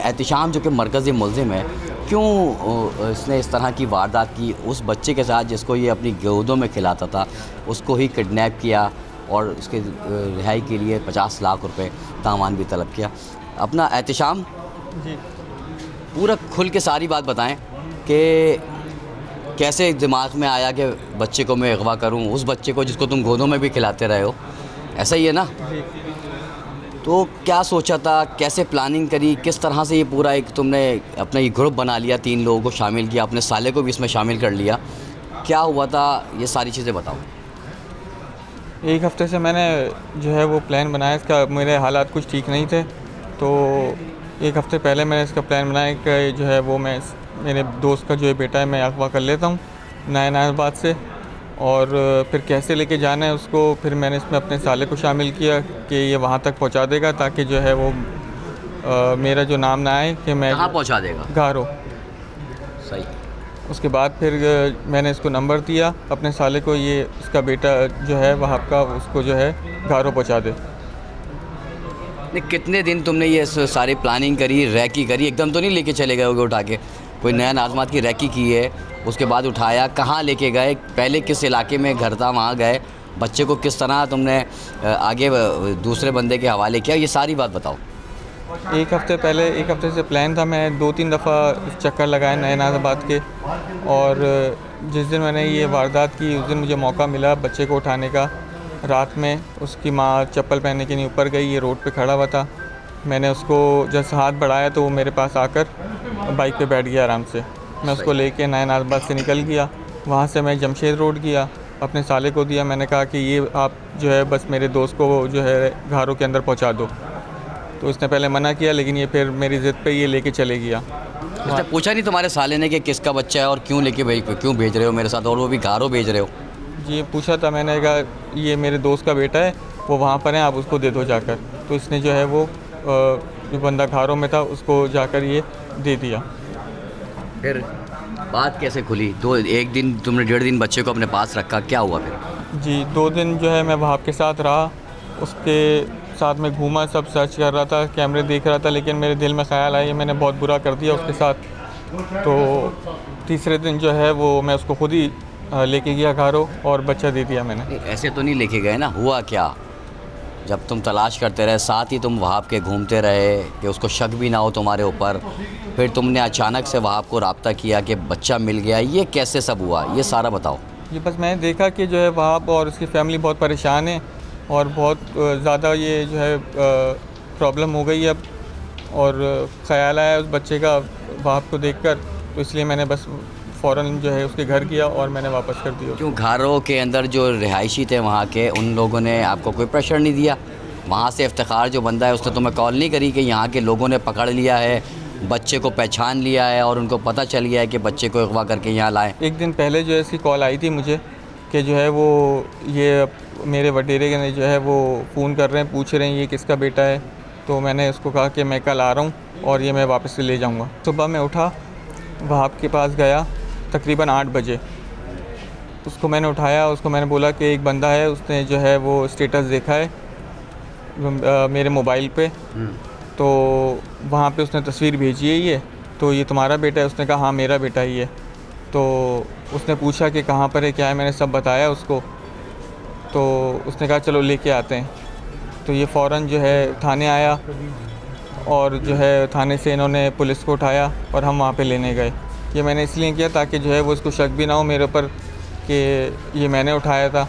एहतिशाम जो कि मरकज़ी मुलज़िम है, क्यों इसने इस तरह की वारदात की? उस बच्चे के साथ जिसको ये अपनी गोदों में खिलाता था, उसको ही किडनैप किया और उसके रिहाई के लिए 50 लाख रुपए तावान भी तलब किया। अपना एहतिशाम जी पूरा खुल के सारी बात बताएं कि कैसे दिमाग में आया कि बच्चे को मैं अगवा करूं, उस बच्चे को जिसको तुम गोदों में भी खिलाते रहे हो, ऐसा ही है ना? जी तो क्या सोचा था, कैसे प्लानिंग करी, किस तरह से ये पूरा एक तुमने अपना ये ग्रुप बना लिया, 3 लोगों को शामिल किया, अपने साले को भी इसमें शामिल कर लिया, क्या हुआ था, ये सारी चीज़ें बताओ। एक हफ़्ते से मैंने जो है वो प्लान बनाया इसका। मेरे हालात कुछ ठीक नहीं थे, तो एक हफ़्ते पहले मैंने इसका प्लान बनाया कि जो है वो मैं मेरे दोस्त का जो है बेटा है मैं अगवा कर लेता हूँ नायाबाद से, और फिर कैसे लेके जाना है उसको। फिर मैंने इसमें अपने साले को शामिल किया कि ये वहाँ तक पहुँचा देगा, ताकि जो है वो मेरा जो नाम ना आए कि मैं कहाँ पहुँचा देगा? गारो। सही। उसके बाद फिर मैंने इसको नंबर दिया अपने साले को, ये उसका बेटा जो है वहाँ का, उसको जो है गारो पहुँचा दे। नहीं, कितने दिन तुमने ये सारी प्लानिंग करी, रैकी करी? एकदम तो नहीं लेके चले गए होगे उठा के? कोई नया नाज़मात की रैकी की है, उसके बाद उठाया, कहाँ लेके गए, पहले किस इलाके में घर था वहाँ गए, बच्चे को किस तरह तुमने आगे दूसरे बंदे के हवाले किया, ये सारी बात बताओ। एक हफ़्ते से प्लान था। मैं 2-3 दफ़ा चक्कर लगाए नायाबाद के, और जिस दिन मैंने ये वारदात की उस दिन मुझे मौका मिला बच्चे को उठाने का। रात में उसकी माँ चप्पल पहनने के लिए ऊपर गई, ये रोड पे खड़ा हुआ था। मैंने उसको जैसे हाथ बढ़ाया तो वो मेरे पास आकर बाइक पे बैठ गया आराम से। मैं उसको लेके नायाबाद से निकल गया। वहाँ से मैं जमशेद रोड गया, अपने साले को दिया। मैंने कहा कि ये आप जो है बस मेरे दोस्त को जो है घारों के अंदर पहुँचा दो। तो उसने पहले मना किया, लेकिन ये फिर मेरी ज़िद पे ये लेके चले गया। उसने पूछा नहीं तुम्हारे साले ने कि किसका बच्चा है और क्यों क्यों भेज रहे हो मेरे साथ, और वो भी घारों भेज रहे हो? ये पूछा था, मैंने कहा ये मेरे दोस्त का बेटा है, वो वहाँ पर है, आप उसको दे दो जाकर। तो इसने जो है वो जो बंदा घारों में था उसको जाकर ये दे दिया। फिर बात कैसे खुली? एक दिन तुमने 1.5 दिन बच्चे को अपने पास रखा, क्या हुआ फिर? जी 2 दिन जो है मैं वहाँ के साथ रहा, उसके साथ में घूमा, सब सर्च कर रहा था, कैमरे देख रहा था, लेकिन मेरे दिल में ख़्याल आया मैंने बहुत बुरा कर दिया उसके साथ। तो तीसरे दिन जो है वो मैं उसको खुद ही लेके गया घारों और बच्चा दे दिया मैंने। ऐसे तो नहीं लेके गए ना? हुआ क्या, जब तुम तलाश करते रहे, साथ ही तुम वहाब के घूमते रहे कि उसको शक भी ना हो तुम्हारे ऊपर, फिर तुमने अचानक से वहाब को रब्ता किया कि बच्चा मिल गया, ये कैसे सब हुआ, ये सारा बताओ। ये बस मैंने देखा कि जो है वहाब और उसकी फ़ैमिली बहुत परेशान है, और बहुत ज़्यादा ये जो है प्रॉब्लम हो गई अब, और ख़याल आया उस बच्चे का वहाब को देखकर, तो इसलिए मैंने बस फ़ौरन जो है उसके घर किया और मैंने वापस कर दिया। क्यों घरों के अंदर जो रिहायशी थे वहाँ के, उन लोगों ने आपको कोई प्रेशर नहीं दिया? वहाँ से इफ्तिखार जो बंदा है उसने तुम्हें कॉल नहीं करी कि यहाँ के लोगों ने पकड़ लिया है, बच्चे को पहचान लिया है और उनको पता चल गया है कि बच्चे को अगवा करके यहाँ लाएँ? एक दिन पहले जो है इसकी कॉल आई थी मुझे कि जो है वो ये मेरे वडेरे के जो है वो फ़ोन कर रहे हैं, पूछ रहे हैं ये किसका बेटा है। तो मैंने उसको कहा कि मैं कल आ रहा हूँ और ये मैं वापस से ले जाऊँगा। सुबह मैं उठा, वहाब के पास गया तकरीबन 8 बजे। उसको मैंने उठाया, उसको मैंने बोला कि एक बंदा है, उसने जो है वो स्टेटस देखा है मेरे मोबाइल पे, तो वहाँ पे उसने तस्वीर भेजी है तो ये तुम्हारा बेटा है? उसने कहा हाँ मेरा बेटा ही है। तो उसने पूछा कि कहाँ पर है, क्या है, मैंने सब बताया उसको। तो उसने कहा चलो लेके आते हैं। तो ये फ़ौरन जो है थाने आया, और जो है थाने से इन्होंने पुलिस को उठाया और हम वहाँ पे लेने गए। ये मैंने इसलिए किया ताकि जो है वो इसको शक भी ना हो मेरे ऊपर कि ये मैंने उठाया था,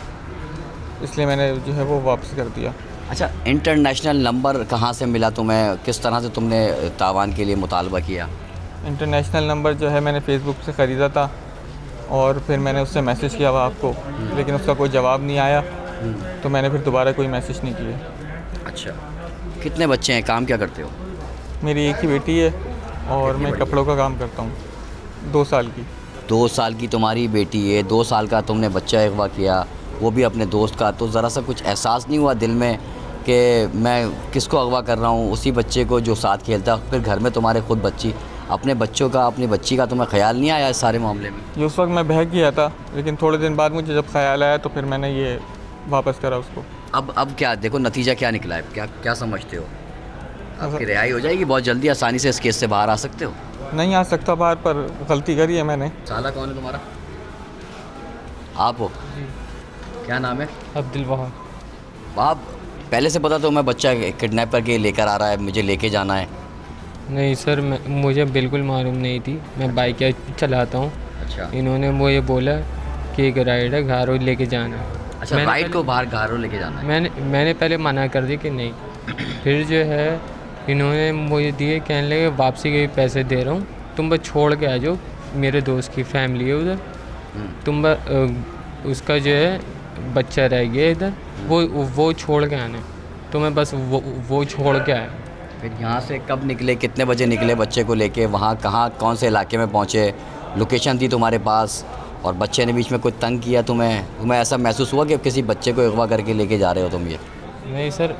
इसलिए मैंने जो है वो वापस कर दिया। अच्छा, इंटरनेशनल नंबर कहाँ से मिला तुम्हें? किस तरह से तुमने तावान के लिए मुतालबा किया? इंटरनेशनल नंबर जो है मैंने फ़ेसबुक से ख़रीदा था, और फिर मैंने उससे मैसेज किया हुआ आपको, लेकिन उसका कोई जवाब नहीं आया, तो मैंने फिर दोबारा कोई मैसेज नहीं किया। अच्छा, कितने बच्चे हैं, काम क्या करते हो? मेरी एक ही बेटी है और मैं कपड़ों का काम करता हूँ, 2 साल की। 2 साल की तुम्हारी बेटी है, 2 साल का तुमने बच्चा अगवा किया, वो भी अपने दोस्त का, तो ज़रा सा कुछ एहसास नहीं हुआ दिल में कि मैं किसको अगवा कर रहा हूँ? उसी बच्चे को जो साथ खेलता, फिर घर में तुम्हारे खुद बच्ची, अपने बच्चों का, अपनी बच्ची का तुम्हें ख्याल नहीं आया इस सारे मामले में? ये उस वक्त मैं बहक गया था, लेकिन थोड़े दिन बाद मुझे जब ख्याल आया तो फिर मैंने ये वापस करा उसको। अब क्या देखो, नतीजा क्या निकला है, क्या समझते हो? आपकी रिहाई हो जाएगी बहुत जल्दी, आसानी से इस केस से बाहर आ सकते हो। नहीं आ सकता बाहर, पर गलती करी है मैंने। साला कौन है तुम्हारा? आप हो? क्या नाम है? अब्दुल वहाब। आप पहले से पता तो मैं बच्चा किडनैप करके लेकर आ रहा है, मुझे लेके जाना है? नहीं सर, मुझे बिल्कुल मालूम नहीं थी। मैं बाइक चलाता हूँ। अच्छा इन्होंने मुझे बोला कि एक राइड है, घारो लेके जाना है। अच्छा, मैंने राइड को बाहर घारों लेके जाना है? मैंने पहले मना कर दी कि नहीं। फिर जो है इन्होंने मुझे दिए, कहने लगे वापसी के पैसे दे रहा हूँ, तुम बस छोड़ के आ जाओ, मेरे दोस्त की फैमिली है उधर, तुम उसका जो है बच्चा रह गया इधर, वो छोड़ के आना है। तो मैं बस वो छोड़ के आया। फिर यहाँ से कब निकले, कितने बजे निकले बच्चे को लेके? वहाँ कहाँ, कौन से इलाके में पहुँचे? लोकेशन थी तुम्हारे पास और बच्चे ने बीच में कोई तंग किया तुम्हें ऐसा महसूस हुआ कि किसी बच्चे को अगवा करके लेके जा रहे हो तुम? ये नहीं सर,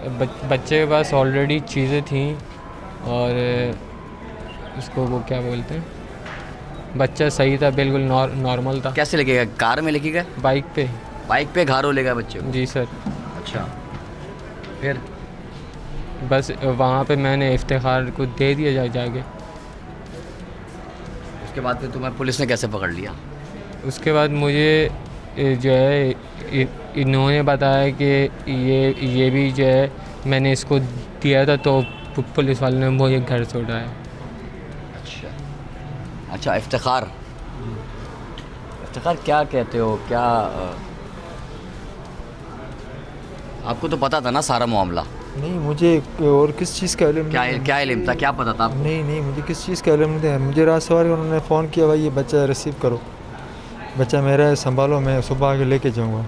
बच्चे के पास ऑलरेडी चीज़ें थी और उसको वो क्या बोलते हैं, बच्चा सही था, बिल्कुल नॉर्मल था। कैसे लेके गए? कार में लेके गए? बाइक पे। बाइक पे घारों ले गए बच्चे को? जी सर। अच्छा, फिर? बस वहाँ पे मैंने इफ्तिखार को दे दिया जाके। उसके बाद फिर तुम्हें पुलिस ने कैसे पकड़ लिया? उसके बाद मुझे जो है इन्होंने बताया कि ये भी जो है मैंने इसको दिया था, तो पुलिस वालों ने मुझे घर से उठाया। अच्छा अच्छा, इफ्तिखार क्या कहते हो? क्या आपको तो पता था ना सारा मामला? नहीं, मुझे और किस चीज़ का इल्म क्या इल्म था, क्या पता था आपको? नहीं, मुझे किस चीज़ का इल्म नहीं था। मुझे रात सवारी उन्होंने फ़ोन किया, भाई ये बच्चा रिसीव करो, बच्चा मेरा है, संभालो, मैं सुबह आके लेके जाऊंगा।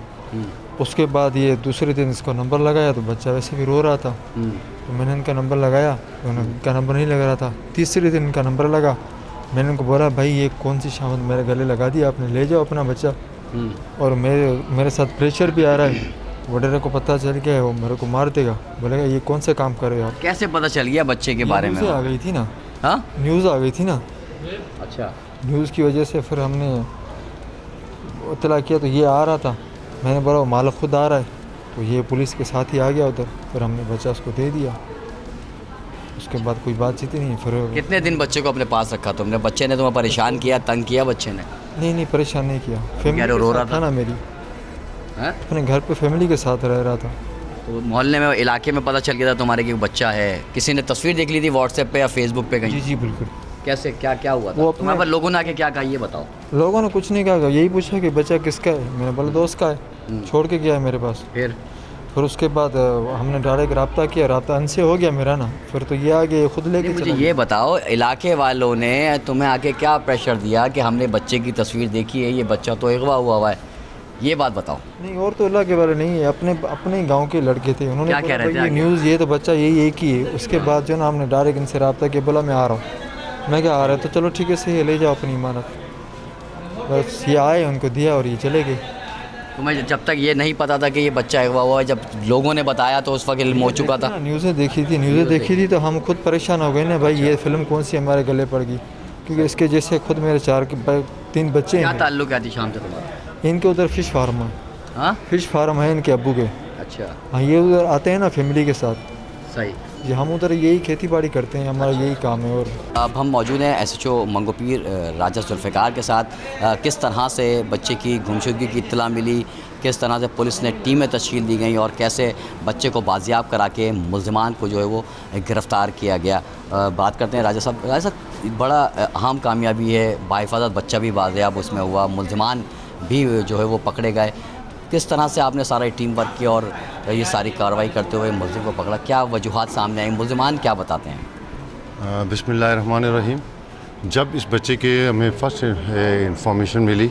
उसके बाद ये दूसरे दिन इसको नंबर लगाया तो बच्चा वैसे भी रो रहा था, तो मैंने इनका नंबर लगाया तो उनका नंबर नहीं लग रहा था। तीसरे दिन इनका नंबर लगा, मैंने उनको बोला भाई ये कौन सी शामत मेरे गले लगा दी आपने, ले जाओ अपना बच्चा। और मेरे साथ प्रेशर भी आ रहा है, वडेरे को पता चल गया वो मेरे को मार देगा, बोलेगा ये कौन सा काम कर रहे हो आप। कैसे पता चल गया बच्चे के बारे में? न्यूज़ आ गई थी ना। हाँ, न्यूज़ आ गई थी ना। अच्छा, न्यूज़ की वजह से फिर हमने इतला किया तो ये आ रहा था, मैंने बोला वो मालिक खुद आ रहा है, तो ये पुलिस के साथ ही आ गया उधर, फिर हमने बच्चा उसको दे दिया। उसके बाद कोई बातचीत ही नहीं। फिर कितने दिन बच्चे को अपने पास रखा तुमने? बच्चे ने तुम्हें परेशान किया, तंग किया बच्चे ने? नहीं, परेशान नहीं किया, फैमिली रो के रहा साथ था ना मेरी, हैं? अपने घर पे फैमिली के साथ रह रहा था। तो मोहल्ले में, इलाके में पता चल गया था तुम्हारे कि बच्चा है? किसी ने तस्वीर देख ली थी व्हाट्सएप पे या फेसबुक पे कहीं? जी बिल्कुल। कैसे, क्या हुआ था? वो तुम्हारे पर लोगों ने आके क्या कहा ये बताओ? लोगों ने कुछ नहीं कहा, यही पूछा कि बच्चा किसका है, मैंने बोला दोस्त का है, छोड़ के गया है मेरे पास। फिर उसके बाद हमने डायरेक्ट रब्ता किया, रब्ता इनसे हो गया मेरा ना, फिर तो ये आगे खुद लेके मुझे ये बताओ, इलाके वालों ने तुम्हें आके क्या प्रेशर दिया कि हमने बच्चे की तस्वीर देखी है, ये बच्चा तो अगवा हुआ है, ये बात बताओ? नहीं, और तो इलाके वाले नहीं है, अपने गांव के लड़के थे, उन्होंने क्या कह रहे थे ये आगे? न्यूज़ ये तो बच्चा यही एक ही है। उसके बाद जो ना हमने डायरेक्ट इनसे रब्ता किया, बोला मैं आ रहा हूँ। मैं क्या आ रहा है, तो चलो ठीक है, सही है, ले जाओ अपनी इमारत। बस ये आए, उनको दिया और ये चले गए। तुम्हें जब तक ये नहीं पता था कि ये बच्चा अगवा हुआ है, जब लोगों ने बताया तो उस वक्त इल्म हो चुका था? न्यूज़ें देखी थी तो हम खुद परेशान हो गए ना, भाई ये फिल्म कौन सी हमारे गले पड़ गई, क्योंकि इसके जैसे खुद मेरे 3 बच्चे क्या हैं। ताल्लुक है शाम से तुम्हारा? इनके उधर फिश फार्म है। हाँ, फिश फार्म है इनके अब्बू के। अच्छा, हाँ, ये उधर आते हैं ना फैमिली के साथ सही। जी, हम उधर यही खेती बाड़ी करते हैं, हमारा यही काम है। और अब हम मौजूद हैं SHO मंगोपीर राजा जुल्फ़िकार के साथ। किस तरह से बच्चे की गुमशुदगी की इत्तला मिली, किस तरह से पुलिस ने टीमें तश्कील दी गई और कैसे बच्चे को बाजियाब करा के मुल्ज़िमान को जो है वो गिरफ़्तार किया गया। बात करते हैं राजा साहब, बड़ा अहम कामयाबी है, बाहिफ़ाज़त बच्चा भी बाजियाब उसमें हुआ, मुल्ज़िमान भी जो है वो पकड़े गए। किस तरह से आपने सारा टीम वर्क किया और ये सारी कार्रवाई करते हुए मुल्ज़िम को पकड़ा? क्या वजूहात सामने आई, मुल्ज़िमान क्या बताते हैं? बिस्मिल्लाहिर्रहमानिर्रहीम। जब इस बच्चे के हमें फर्स्ट इंफॉर्मेशन मिली,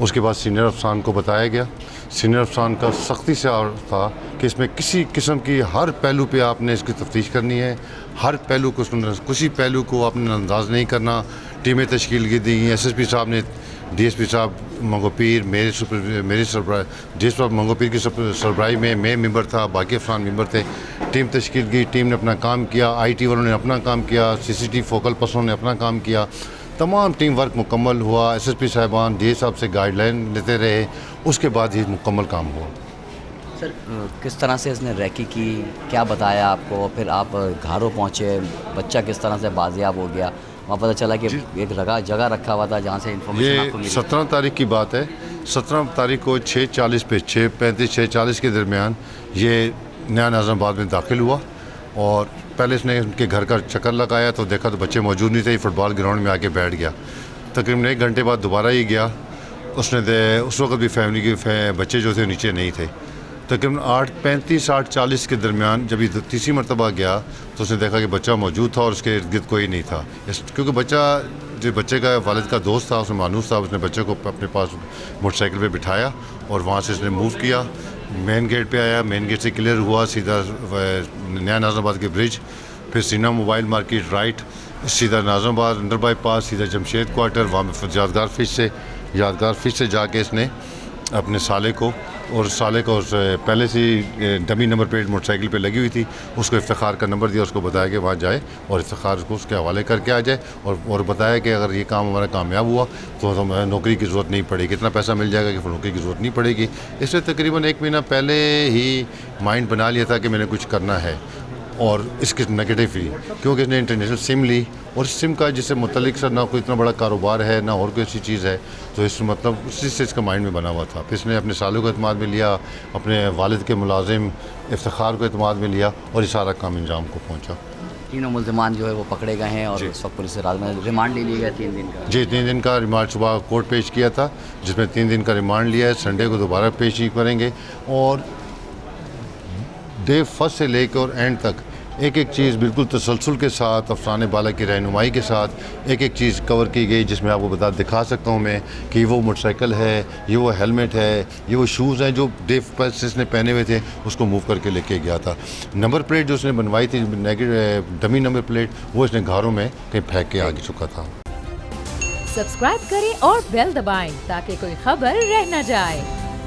उसके बाद सीनियर अफसरान को बताया गया। सीनियर अफसरान का सख्ती से और था कि इसमें किसी किस्म की हर पहलू पे आपने इसकी तफ्तीश करनी है, हर पहलू को सुनना, किसी पहलू को आपने अंदाज नहीं करना। टीमें तश्कील की दी, SSP साहब ने, DSP साहब मंगोपीर, मेरे सरबराह, DSP साहब मंगोपीर की सरबराही में मैं मेंबर था, बाकी अफसरान मेंबर थे। टीम तश्कील की, टीम ने अपना काम किया, IT वालों ने अपना काम किया, CCTV फोकल पर्सनों ने अपना काम किया, तमाम टीम वर्क मुकम्मल हुआ। SSP साहबान DA साहब से गाइडलाइन लेते रहे, उसके बाद ही मुकम्मल काम हुआ। सर किस तरह से इसने रैकी की, क्या बताया आपको, फिर आप घरों पहुँचे, बच्चा किस तरह से बाजियाब हो गया, वहाँ पता चला कि एक जगह रखा हुआ था जहाँ से इन्फॉर्मेशन आपको ये मिली? 17 तारीख की बात है। 17 तारीख को 6:40 पे 6:35 6:40 के दरमियान ये नया नाज़िमाबाद में दाखिल हुआ और पहले इसने उनके घर का चक्कर लगाया तो देखा तो बच्चे मौजूद नहीं थे, फुटबॉल ग्राउंड में आके बैठ गया। तकरीबन 1 घंटे बाद दोबारा ही गया। उस वक्त भी फैमिली के बच्चे जो थे नीचे नहीं थे। तकरीबन 8:35 8:40 के दरमियान जब ये तीसरी मरतबा गया तो उसने देखा कि बच्चा मौजूद था और उसके इर्द गिर्द कोई नहीं था। क्योंकि बच्चे का वालिद का दोस्त था, उसने मानूस था, उसने बच्चे को अपने पास मोटरसाइकिल पे बिठाया और वहाँ से इसने मूव किया, मेन गेट पे आया, मेन गेट से क्लियर हुआ सीधा नया नाज़िमाबाद के ब्रिज, फिर सीना मोबाइल मार्केट राइट, सीधा नाज़िमाबाद अंडर बाईपास, सीधा जमशेद क्वार्टर, वहाँ में यादगार फिश से जाके इसने अपने साले को उस पहले से ही डमी नंबर प्लेट मोटरसाइकिल पे लगी हुई थी, उसको इफ्तिखार का नंबर दिया, उसको बताया कि वहाँ जाए और इफ्तिखार को उसके हवाले करके आ जाए और बताया कि अगर ये काम हमारा कामयाब हुआ तो हमें नौकरी की ज़रूरत नहीं पड़ेगी, इतना पैसा मिल जाएगा कि नौकरी की ज़रूरत नहीं पड़ेगी। इससे तकरीबन 1 महीना पहले ही माइंड बना लिया था कि मैंने कुछ करना है और इसके नेगेटिव ही, क्योंकि इसने इंटरनेशनल सिम ली और सिम का जिससे मुतलिक सर ना कोई इतना बड़ा कारोबार है ना और कोई ऐसी चीज़ है, तो इस मतलब उसी से इसका माइंड में बना हुआ था। फिर इसने अपने सालों को एतमाद में लिया, अपने वालिद के मुलाजिम इफ्तिखार को एतमाद में लिया और ये सारा काम अंजाम को पहुँचा। तीनों मुल्ज़िमान जो है वो पकड़े गए हैं और इस वक्त पुलिस से रात में रिमांड ले लिया गया 3 दिन का। जी 3 दिन का रिमांड सुबह कोर्ट पेश किया था, जिसमें 3 दिन का रिमांड लिया है। संडे को दोबारा पेशी करेंगे और डे फर्स्ट से लेकर एंड तक एक चीज़ बिल्कुल तसलसल के साथ अफसाने बाला की रहनुमाई के साथ एक चीज़ कवर की गई, जिसमें आपको दिखा सकता हूँ मैं कि वो मोटरसाइकिल है, ये वो हेलमेट है, ये वो शूज़ हैं जो डे फर्स्ट इसने पहने हुए थे, उसको मूव करके लेके गया था। नंबर प्लेट जो उसने बनवाई थी डमी नंबर प्लेट, वो इसने घरों में कहीं फेंक के आ चुका था। सब्सक्राइब करें और बेल दबाएं ताकि कोई खबर रह न जाए।